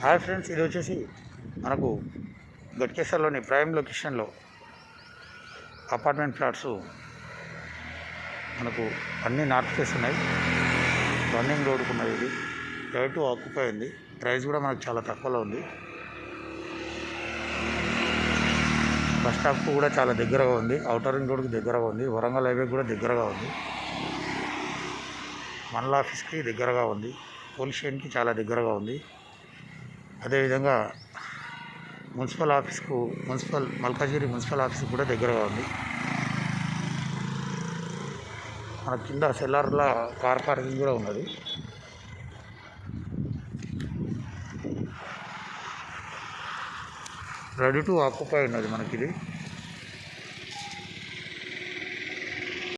Hi friends, ఇది వచ్చేసి మనకు గట్కేసర్లోని ప్రైమ్ లొకేషన్లో అపార్ట్మెంట్ ఫ్లాట్స్ మనకు అన్నీ నార్త్ ఫేస్ ఉన్నాయి. రన్నింగ్ రోడ్కు ఉన్నది. ఇది రైట్ ఆక్యుపై ఉంది. ప్రైస్ కూడా మనకు చాలా తక్కువలో ఉంది. బస్ స్టాప్కు కూడా చాలా దగ్గరగా ఉంది. ఔటర్ రింగ్ రోడ్కి దగ్గరగా ఉంది. వరంగల్ హైవే కూడా దగ్గరగా ఉంది. మండల ఆఫీస్కి దగ్గరగా ఉంది. పోలీస్ స్టేషన్కి చాలా దగ్గరగా ఉంది. అదేవిధంగా మున్సిపల్ ఆఫీస్కు మల్కాజిగిరి మున్సిపల్ ఆఫీస్కి కూడా దగ్గరగా ఉంది. మన కింద సెల్లార్ల కార్ పార్కింగ్ కూడా ఉన్నది. రెడీ టు ఆక్యుపై ఉన్నది మనకి ఇది.